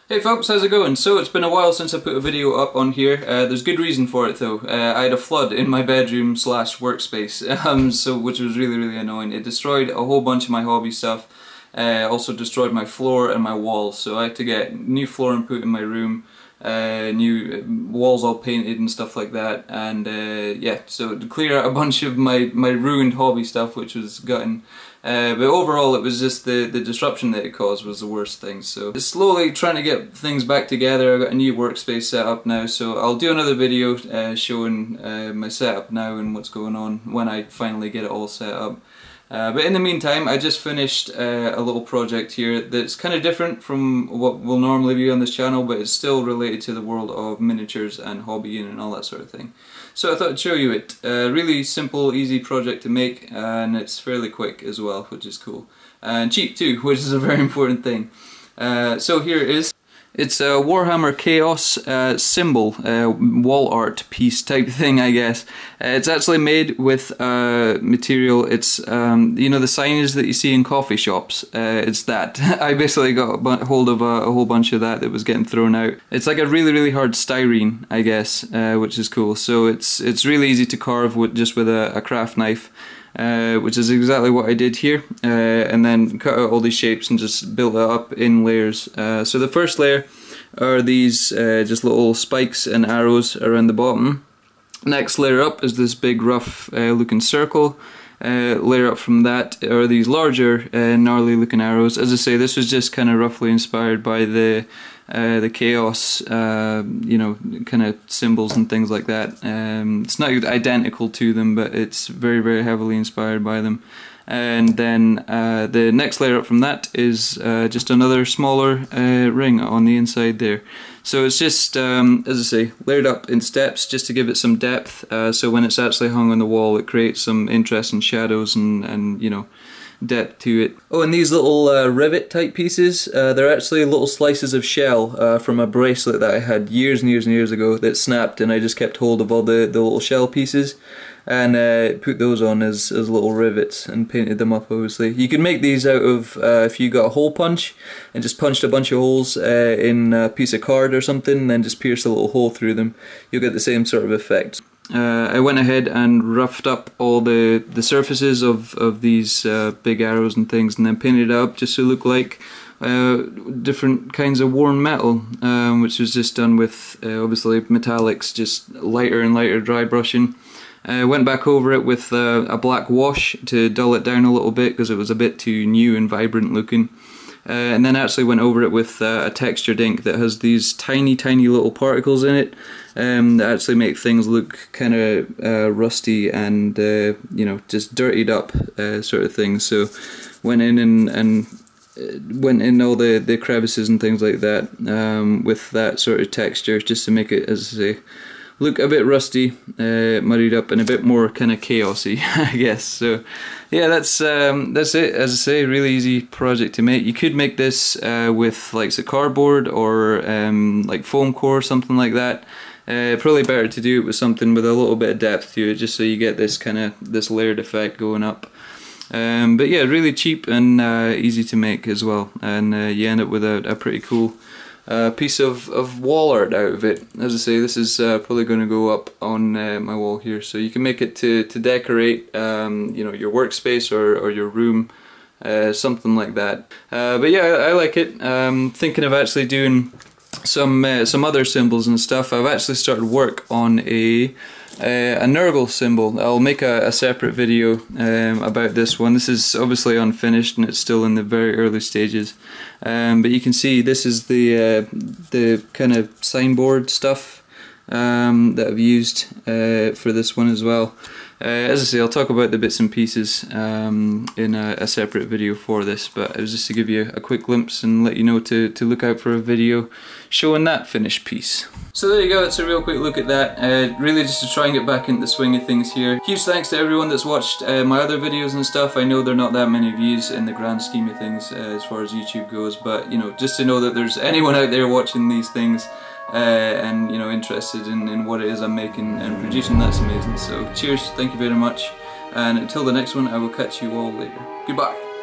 Hey folks, how's it going? So it's been a while since I put a video up on here. There's good reason for it though. I had a flood in my bedroom slash workspace, which was really annoying. It destroyed a whole bunch of my hobby stuff. Also destroyed my floor and my walls, so I had to get new flooring put in my room, new walls all painted and stuff like that, and yeah, so to clear out a bunch of my ruined hobby stuff, which was gutting. But overall it was just the disruption that it caused was the worst thing. So just slowly trying to get things back together. I've got a new workspace set up now, so I'll do another video showing my setup now and what's going on when I finally get it all set up. But in the meantime, I just finished a little project here that's kind of different from what will normally be on this channel, but it's still related to the world of miniatures and hobbying and all that sort of thing. So I thought I'd show you it. Really simple, easy project to make, and it's fairly quick as well, which is cool. And cheap too, which is a very important thing. So here it is. It's a Warhammer Chaos symbol, wall art piece type thing, I guess. It's actually made with material, it's, you know the signage that you see in coffee shops? It's that. I basically got hold of a whole bunch of that was getting thrown out. It's like a really hard styrene, I guess, which is cool. So it's really easy to carve just with a craft knife. Which is exactly what I did here, and then cut out all these shapes and just built it up in layers. So the first layer are these just little spikes and arrows around the bottom. Next layer up is this big rough looking circle. Layer up from that are these larger gnarly looking arrows. As I say, this was just kind of roughly inspired by the chaos, you know, kind of symbols and things like that. It's not identical to them, but it's very heavily inspired by them. And then the next layer up from that is just another smaller ring on the inside there. So it's just, as I say, layered up in steps just to give it some depth, so when it's actually hung on the wall it creates some interesting shadows and you know, depth to it. Oh, and these little rivet type pieces, they're actually little slices of shell from a bracelet that I had years and years ago that snapped, and I just kept hold of all the little shell pieces and put those on as little rivets and painted them up. Obviously you can make these out of if you got a hole punch and just punched a bunch of holes in a piece of card or something and then just pierce a little hole through them, you'll get the same sort of effect. I went ahead and roughed up all the surfaces of these big arrows and things, and then painted it up just to look like different kinds of worn metal, which was just done with obviously metallics, just lighter and lighter dry brushing. I went back over it with a black wash to dull it down a little bit because it was a bit too new and vibrant looking. And then actually went over it with a textured ink that has these tiny little particles in it that actually make things look kind of rusty and you know, just dirtied up sort of thing. So went in and went in all the crevices and things like that with that sort of texture just to make it, as I say, look a bit rusty, muddied up, and a bit more kind of chaosy, I guess. So yeah, that's it. As I say, really easy project to make. You could make this with like some cardboard or like foam core, something like that. Probably better to do it with something with a little bit of depth to it, just so you get this kind of layered effect going up. But yeah, really cheap and easy to make as well, and you end up with a pretty cool piece of wall art out of it. As I say, this is probably going to go up on my wall here, so you can make it to decorate you know, your workspace or your room, something like that. But yeah, I like it. Thinking of actually doing some other symbols and stuff. I've actually started work on a Nurgle symbol. I'll make a separate video about this one. This is obviously unfinished and it's still in the very early stages, but you can see this is the kind of signboard stuff that I've used for this one as well. As I say, I'll talk about the bits and pieces in a separate video for this, but it was just to give you a quick glimpse and let you know to look out for a video showing that finished piece. So there you go, it's a real quick look at that, really just to try and get back into the swing of things here. Huge thanks to everyone that's watched my other videos and stuff. I know they're not that many views in the grand scheme of things as far as YouTube goes, but you know, just to know that there's anyone out there watching these things and you know, interested in what it is I'm making and producing, that's amazing. So cheers, thank you very much, and until the next one, I will catch you all later. Goodbye.